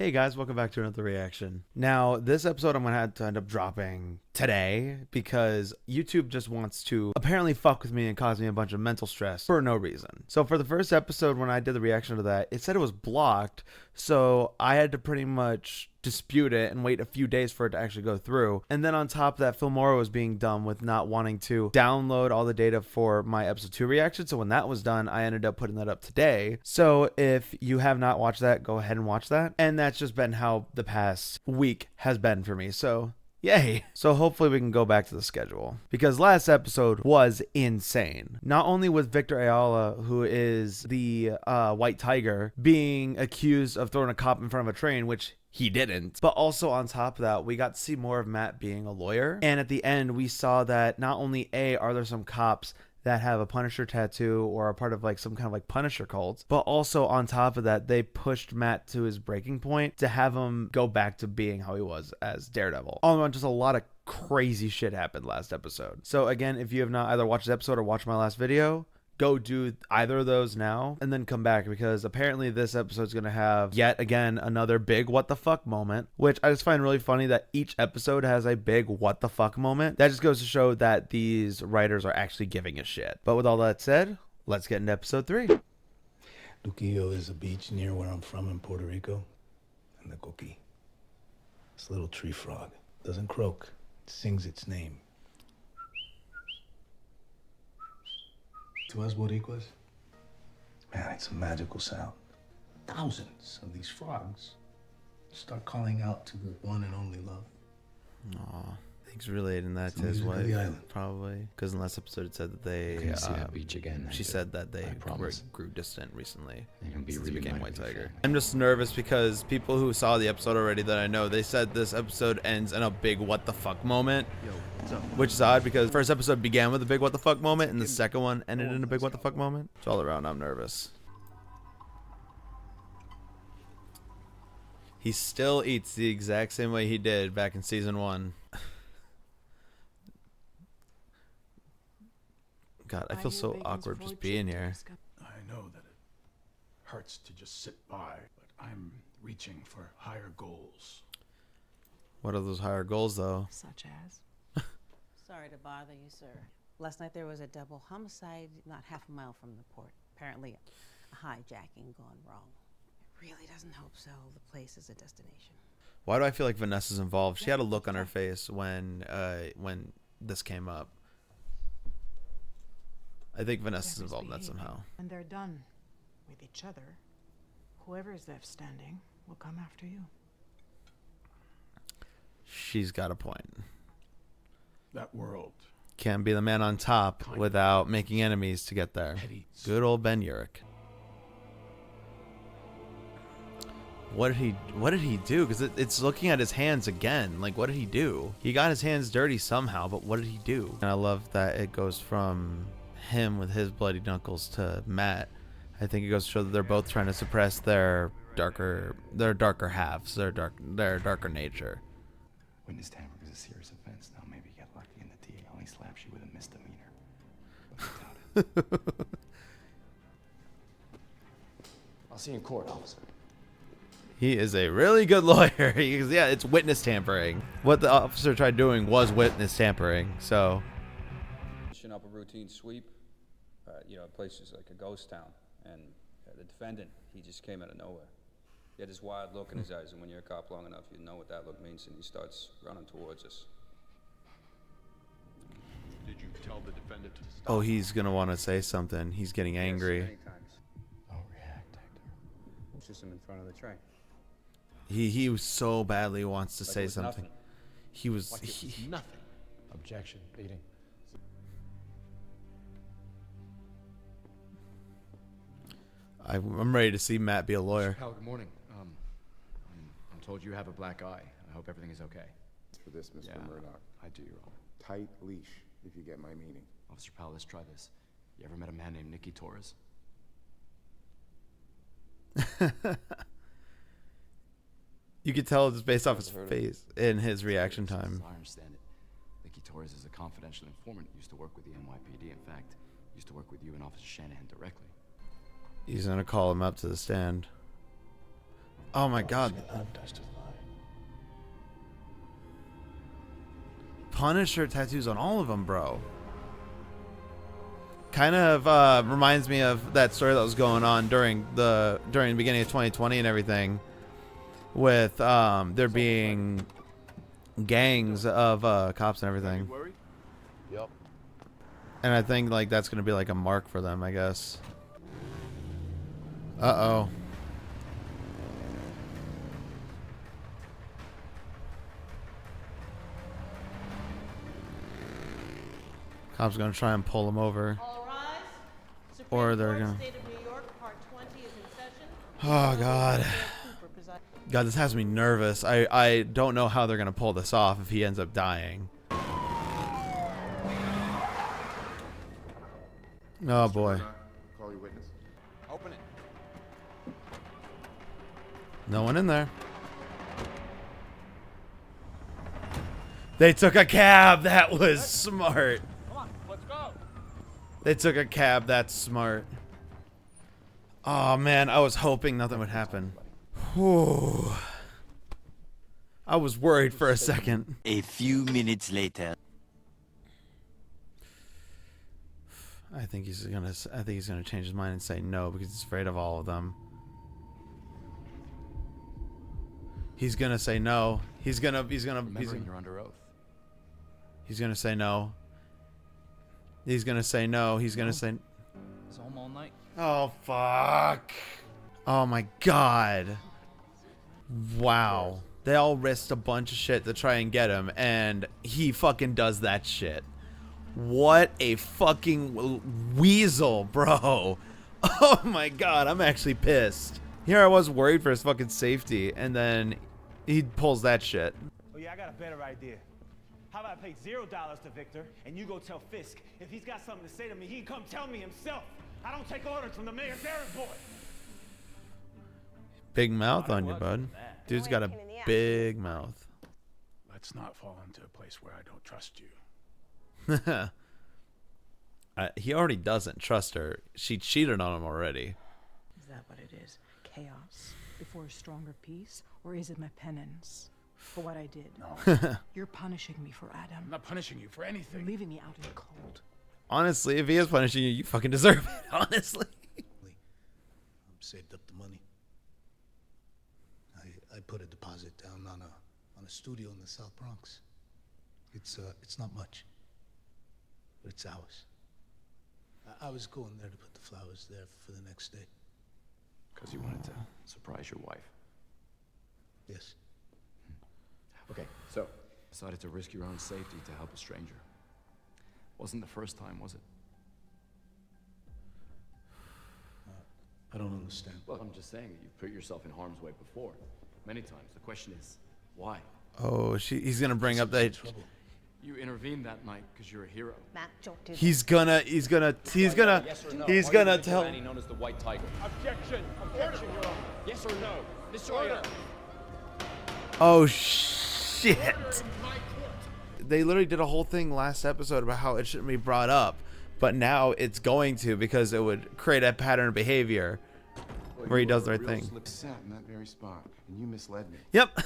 Hey guys, welcome back to another reaction. Now, this episode I'm going to have to end up dropping today because YouTube just wants to apparently fuck with me and cause me a bunch of mental stress for no reason. So for the first episode, when I did the reaction to that, it said it was blocked, so I had to pretty much dispute it and wait a few days for it to actually go through. And then on top of that, Filmora was being dumb with not wanting to download all the data for my episode 2 reaction. So when that was done, I ended up putting that up today. So if you have not watched that, go ahead and watch that. And that's just been how the past week has been for me. So yay. So hopefully we can go back to the schedule because last episode was insane. Not only with Victor Ayala, who is the white tiger, being accused of throwing a cop in front of a train, which he didn't, but also on top of that, we got to see more of Matt being a lawyer. And at the end, we saw that not only are there some cops that have a Punisher tattoo or are part of like some kind of like Punisher cult, but also on top of that, they pushed Matt to his breaking point to have him go back to being how he was as Daredevil. All in all, just a lot of crazy shit happened last episode. So again, if you have not either watched the episode or watched my last video, go do either of those now and then come back, because apparently this episode's gonna have yet again another big what the fuck moment, which I just find really funny that each episode has a big what the fuck moment. That just goes to show that these writers are actually giving a shit. But with all that said, let's get into episode 3. Luquillo is a beach near where I'm from in Puerto Rico. And the coqui, this little tree frog, doesn't croak, it sings its name. To us Boricuas, man, it's a magical sound. Thousands of these frogs start calling out to their one and only love. Aw, he's relating that It's to the his music of wife, the island. probably. Because in the last episode it said that they Couldn't see that beach again. she said that they I promise. grew distant recently And you'll be since he became reunited White with your Tiger. family. I'm just nervous because people who saw the episode already that I know, they said this episode ends in a big what the fuck moment. Which is odd because the first episode began with a big what the fuck moment and the second one ended in a big what the fuck moment. So all around I'm nervous. He still eats the exact same way he did back in season 1. God, I feel so awkward just being here. I know that it hurts to just sit by, but I'm reaching for higher goals. What are those higher goals though? Such as? Sorry to bother you, sir. Last night there was a double homicide not half a mile from the port. Apparently a hijacking gone wrong. It really doesn't hope so. The place is a destination. Why do I feel like Vanessa's involved? She had a look on her face when this came up. I think Vanessa's involved in that somehow. And they're done with each other. Whoever is left standing will come after you. She's got a point. That world. Can't be the man on top without making enemies to get there. Good old Ben Urich. What did he do? Because it's looking at his hands again. Like, what did he do? He got his hands dirty somehow, but what did he do? And I love that it goes from him with his bloody knuckles to Matt. I think it goes to show that they're both trying to suppress their darker halves, their darker nature. Witness tampering is a serious offense. Now maybe get lucky and the DA only slaps you with a misdemeanor. But I doubt it. I'll see you in court, officer. He is a really good lawyer. Yeah, it's witness tampering. What the officer tried doing was witness tampering. So Finishing up a routine sweep, places like a ghost town, and the defendant, he just came out of nowhere. He had this wild look in his eyes, and when you're a cop long enough, you know what that look means, and he starts running towards us. Did you tell the defendant to stop? oh, he's gonna want to say something. He's getting angry. Yes, many times. Don't react, Hector. It's just him in front of the train. He so badly wants to Like say it was something. nothing. He was Like it was nothing. Objection. Beating. I'm ready to see Matt be a lawyer. Pal, good morning. I'm told you have a black eye. I hope everything is okay. For this, Mr. Yeah, Murdoch. I do, Your Honor. Tight leash, if you get my meaning. Officer Powell, let's try this. You ever met a man named Nicky Torres? You could tell just based off his face in his reaction time. As I understand it, Nicky Torres is a confidential informant. Used to work with the NYPD. In fact, used to work with you and Officer Shanahan directly. He's gonna call him up to the stand. Oh my God. Cannot testify. Punisher tattoos on all of them, bro. Kind of reminds me of that story that was going on during the beginning of 2020 and everything, with there being gangs of cops and everything. Yep. And I think like that's gonna be like a mark for them, I guess. Uh-oh. Cops gonna try and pull him over. All rise. Or Supreme they're Court, gonna... State of New York, Part 20 is in session. Oh, God. God, this has me nervous. I don't know how they're gonna pull this off if he ends up dying. Oh, boy. Call your witness. Open it. No one in there. They took a cab. That was smart. Come on, let's go. They took a cab. That's smart. Oh, man. I was hoping nothing would happen. Whew. I was worried for a second. A few minutes later. I think he's gonna change his mind and say no because he's afraid of all of them. He's gonna say no. Remembering you're under oath. He's gonna say no. He's gonna say no. He's gonna say... It's home all night. Oh, fuck. Oh, my God. Wow. They all risked a bunch of shit to try and get him, and he fucking does that shit. What a fucking weasel, bro. Oh, my God. I'm actually pissed. Here I was worried for his fucking safety, and then he pulls that shit. Oh, yeah, I got a better idea. How about I pay $0 to Victor, and you go tell Fisk if he's got something to say to me, he can come tell me himself. I don't take orders from the mayor's errand boy. Big mouth on you, bud. Dude's got a big mouth. Let's not fall into a place where I don't trust you. He already doesn't trust her. She cheated on him already. Is that what it is? Chaos before a stronger peace? Or is it my penance for what I did? No. You're punishing me for Adam. I'm not punishing you for anything. You're leaving me out in the cold. Honestly, if he is punishing you, you fucking deserve it, honestly. I've saved up the money. I put a deposit down on a studio in the South Bronx. It's not much, but it's ours. I was going there to put the flowers there for the next day. Because you wanted to surprise your wife. Yes. Okay, so decided to risk your own safety to help a stranger. Wasn't the first time, was it? I don't understand. Well, I'm just saying that you've put yourself in harm's way before. Many times. The question is, why? Oh, he's gonna bring up that. You intervened that night because you're a hero. Matt, don't do He's gonna tell. known as the White Tiger. Objection! Objection, Your Honor. Yes or no? Mr. Oh shit! They literally did a whole thing last episode about how it shouldn't be brought up, but now it's going to because it would create a pattern of behavior where he does the right thing. Sat in that very spot, and you misled me. Yep.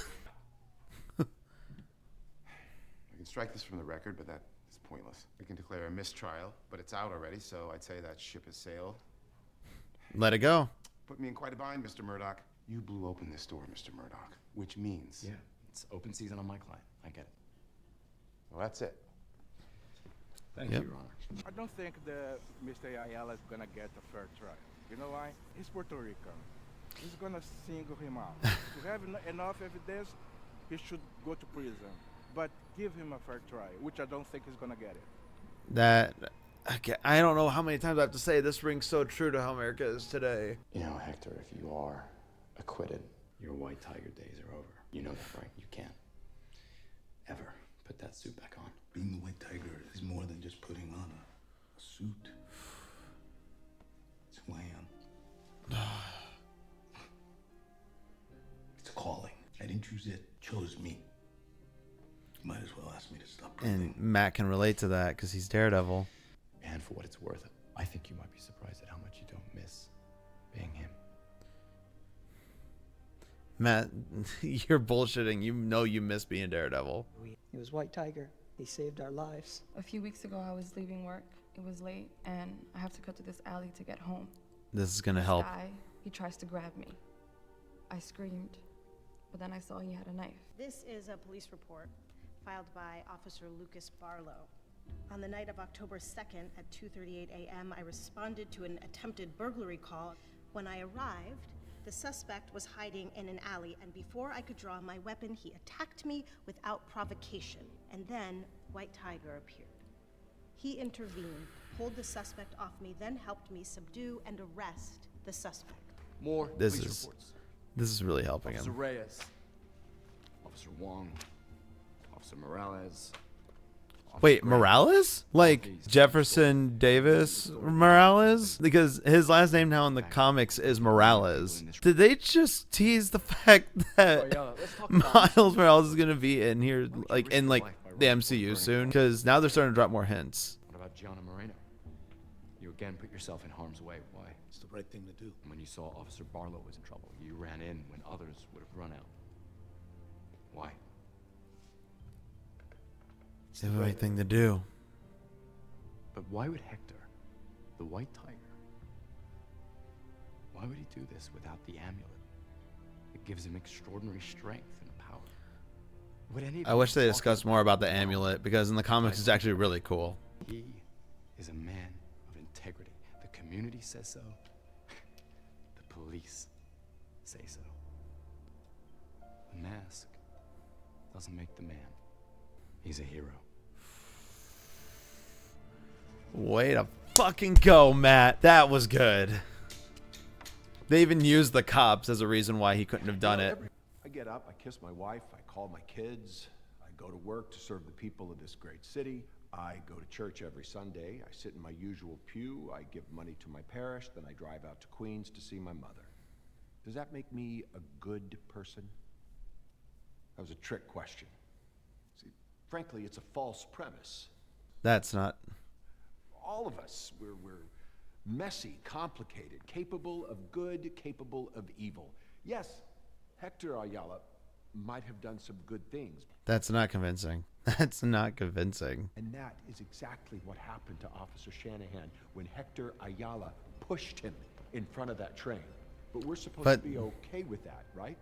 I can strike this from the record, but that is pointless. I can declare a mistrial, but it's out already, so I'd say that ship has sailed. Let it go. Put me in quite a bind, Mr. Murdoch. You blew open this door, Mr. Murdoch, which means... Yeah, it's open season on my client. I get it. Well, that's it. Thank you, Your Honor. I don't think that Mr. Ayala is gonna get a fair trial. You know why? He's Puerto Rican. He's gonna single him out. To have enough evidence, he should go to prison. But give him a fair trial, which I don't think he's gonna get it. I don't know how many times I have to say this rings so true to how America is today. You know, Hector, if you are acquitted, your White Tiger days are over. You know that, right? You can't ever put that suit back on. Being the White Tiger is more than just putting on a suit. It's who I am. It's a calling. I didn't choose it. It chose me. You might as well ask me to stop breathing. And Matt can relate to that because he's Daredevil. And for what it's worth, I think you might be surprised at how much you don't miss being him. Matt, you're bullshitting. You know you miss being Daredevil. He was White Tiger. He saved our lives. A few weeks ago, I was leaving work. It was late, and I have to cut through this alley to get home. This is gonna This help. guy, he tries to grab me. I screamed, but then I saw he had a knife. This is a police report filed by Officer Lucas Barlow. On the night of October 2nd at 2:38 a.m., I responded to an attempted burglary call. When I arrived, the suspect was hiding in an alley, and before I could draw my weapon, he attacked me without provocation. And then White Tiger appeared. He intervened, pulled the suspect off me, then helped me subdue and arrest the suspect. More This police is reports. this is really helping Officer him. Reyes, Officer Wong, Officer Morales. Wait, Morales? Like Jefferson Davis Morales? Because his last name now in the comics is Morales. Did they just tease the fact that Miles Morales is gonna be in here, like in like the MCU soon? Because now they're starting to drop more hints. What about Gianna Moreno? You again put yourself in harm's way. Why? It's the right thing to do. When you saw Officer Barlow was in trouble, you ran in when others would have run out. Why? It's the right thing to do. But why would Hector, the White Tiger, why would he do this without the amulet? It gives him extraordinary strength and power. Would any I wish they discussed more about the amulet, because in the comics it's actually really cool. He is a man of integrity. The community says so. The police say so. The mask doesn't make the man. He's a hero. Way to fucking go, Matt. That was good. They even used the cops as a reason why he couldn't have done it. I get up, I kiss my wife, I call my kids, I go to work to serve the people of this great city. I go to church every Sunday, I sit in my usual pew, I give money to my parish, then I drive out to Queens to see my mother. Does that make me a good person? That was a trick question. See, frankly, it's a false premise. That's not... All of us, we're messy, complicated, capable of good, capable of evil. Yes, Hector Ayala might have done some good things. That's not convincing. That's not convincing. And that is exactly what happened to Officer Shanahan when Hector Ayala pushed him in front of that train. But we're supposed to be okay with that, right?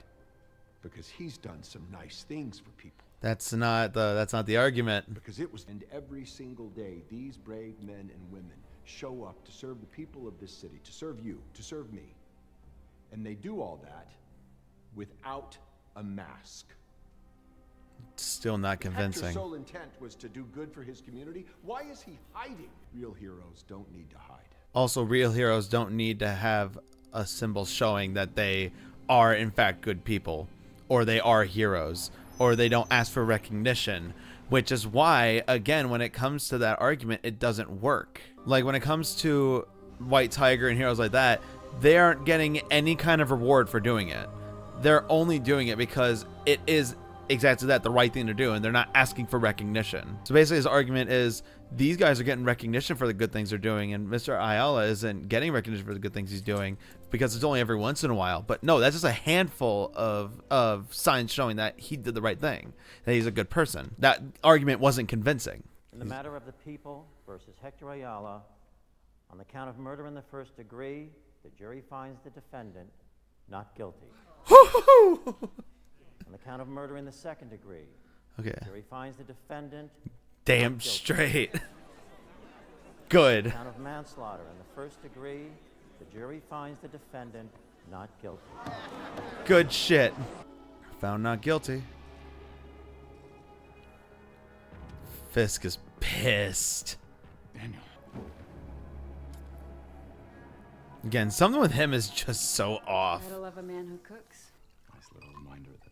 Because he's done some nice things for people. That's not the argument. Because it was, and every single day, these brave men and women show up to serve the people of this city, to serve you, to serve me. And they do all that without a mask. Still not convincing. Hector's sole intent was to do good for his community. Why is he hiding? Real heroes don't need to hide. Also, real heroes don't need to have a symbol showing that they are in fact good people, or they are heroes, or they don't ask for recognition, which is why, again, when it comes to that argument, it doesn't work. Like when it comes to White Tiger and heroes like that, they aren't getting any kind of reward for doing it. They're only doing it because it is exactly that, the right thing to do, and they're not asking for recognition. So basically his argument is these guys are getting recognition for the good things they're doing, and Mr. Ayala isn't getting recognition for the good things he's doing because it's only every once in a while. But no, that's just a handful of signs showing that he did the right thing, that he's a good person. That argument wasn't convincing. In the matter of the people versus Hector Ayala, on the count of murder in the first degree, the jury finds the defendant not guilty. On the count of murder in the second degree, okay, the jury finds the defendant damn straight. Good. On the count of manslaughter in the first degree, the jury finds the defendant not guilty. Good shit. Found not guilty. Fisk is pissed. Daniel. Again, something with him is just so off. Gotta love a man who cooks. Nice little reminder that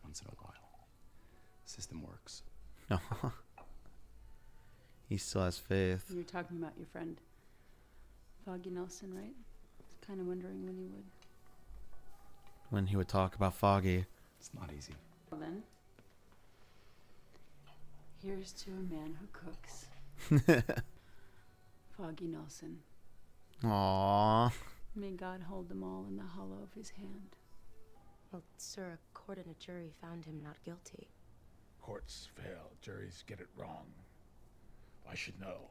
once in a while, the system works. No. He still has faith. You were talking about your friend, Foggy Nelson, right? Kind of wondering when you would. When he would talk about Foggy. It's not easy. Well then, here's to a man who cooks. Foggy Nelson. Aww. May God hold them all in the hollow of his hand. Well, sir, a court and a jury found him not guilty. Courts fail, juries get it wrong. I should know.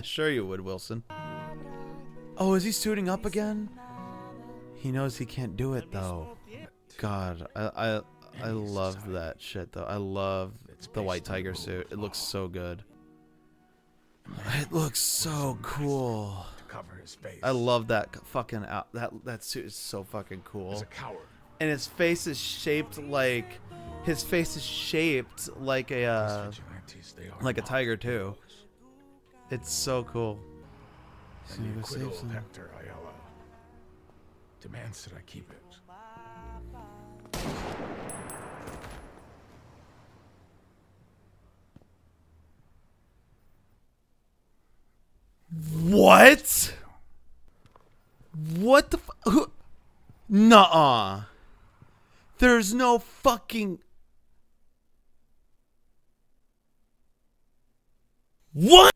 Sure you would, Wilson. Oh, is he suiting up again? He knows he can't do it though. God, I love that shit though. I love the white tiger suit. It looks so good. It looks so cool. To cover his face. I love that fucking that suit is so fucking cool. He's a coward. And his face is shaped like a tiger too. It's so cool. And the acquittal of Hector Ayala demands that I keep it. What? What the fuck? Nuh-uh. There's no fucking... What?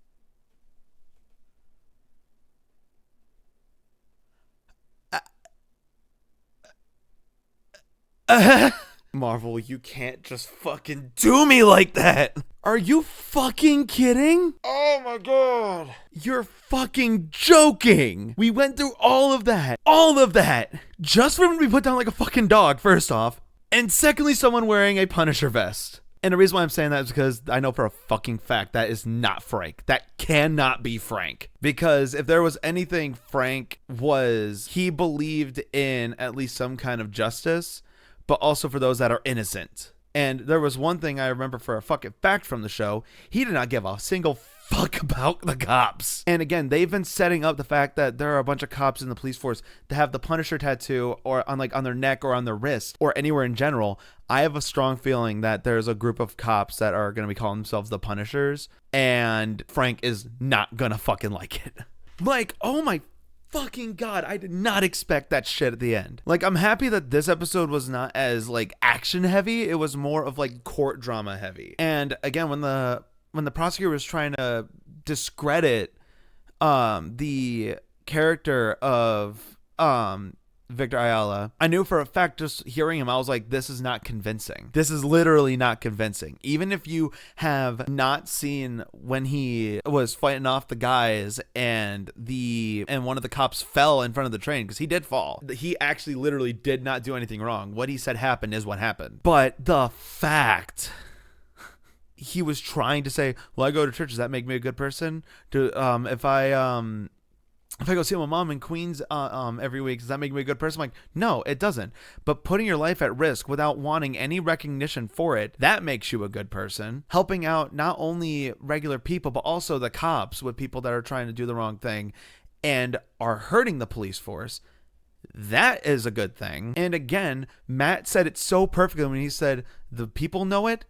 Marvel, you can't just fucking do me like that. Are you fucking kidding? Oh my god. You're fucking joking. We went through all of that. All of that. Just for him to be put down like a fucking dog, first off. And secondly, someone wearing a Punisher vest. And the reason why I'm saying that is because I know for a fucking fact that is not Frank. That cannot be Frank. Because if there was anything Frank was, he believed in at least some kind of justice, but also for those that are innocent. And there was one thing I remember for a fucking fact from the show. He did not give a single fuck about the cops. And again, they've been setting up the fact that there are a bunch of cops in the police force that have the Punisher tattoo or on their neck or on their wrist or anywhere in general. I have a strong feeling that there's a group of cops that are going to be calling themselves the Punishers, and Frank is not going to fucking like it. Like, oh my fucking god, I did not expect that shit at the end. Like, I'm happy that this episode was not as like action heavy. It was more of like court drama heavy. And again, when the prosecutor was trying to discredit the character of Victor Ayala, I knew for a fact, just hearing him, I was like, this is not convincing. This is literally not convincing. Even if you have not seen when he was fighting off the guys and one of the cops fell in front of the train, because he did fall. He actually literally did not do anything wrong. What he said happened is what happened. But the fact he was trying to say, well, I go to church, does that make me a good person? If I go see my mom in Queens every week, does that make me a good person? I'm like, no, it doesn't. But putting your life at risk without wanting any recognition for it, that makes you a good person. Helping out not only regular people, but also the cops with people that are trying to do the wrong thing and are hurting the police force, that is a good thing. And again, Matt said it so perfectly when he said, the people know it,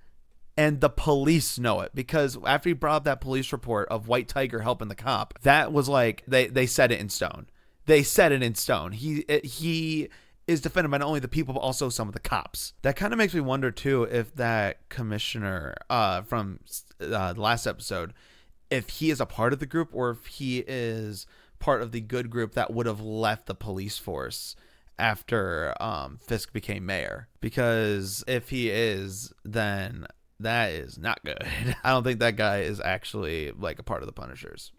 and the police know it, because after he brought up that police report of White Tiger helping the cop, that was like they set it in stone. They set it in stone. He is defended by not only the people but also some of the cops. That kind of makes me wonder too if that commissioner from the last episode, if he is a part of the group or if he is part of the good group that would have left the police force after Fisk became mayor. Because if he is, then that is not good. I don't think that guy is actually like a part of the Punishers.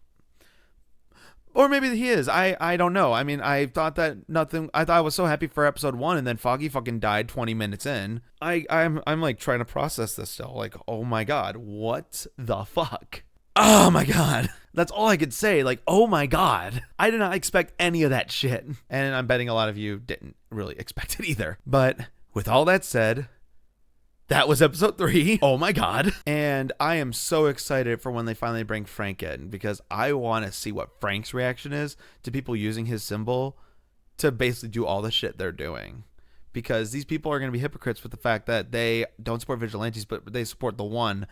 Or maybe he is. I don't know. I mean, I thought I was so happy for episode 1, and then Foggy fucking died 20 minutes in. I'm like trying to process this still. Like, oh my god, what the fuck? Oh my god. That's all I could say. Like, oh my god. I did not expect any of that shit. And I'm betting a lot of you didn't really expect it either. But with all that said, that was episode 3. Oh my god. And I am so excited for when they finally bring Frank in, because I want to see what Frank's reaction is to people using his symbol to basically do all the shit they're doing. Because these people are going to be hypocrites with the fact that they don't support vigilantes, but they support the one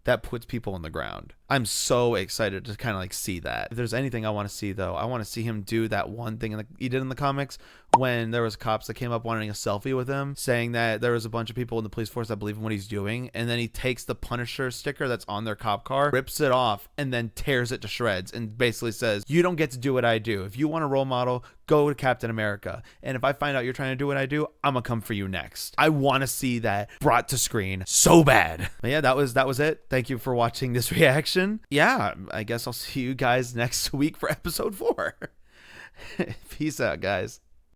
that puts people on the ground. I'm so excited to kind of like see that. If there's anything I want to see though, I want to see him do that one thing he did in the comics when there was cops that came up wanting a selfie with him, saying that there was a bunch of people in the police force that believe in what he's doing, and then he takes the Punisher sticker that's on their cop car, rips it off, and then tears it to shreds, and basically says, "You don't get to do what I do. If you want a role model, go to Captain America. And if I find out you're trying to do what I do, I'm gonna come for you next." I want to see that brought to screen so bad. But yeah, that was it. Thank you for watching this reaction. Yeah, I guess I'll see you guys next week for episode 4. Peace out, guys.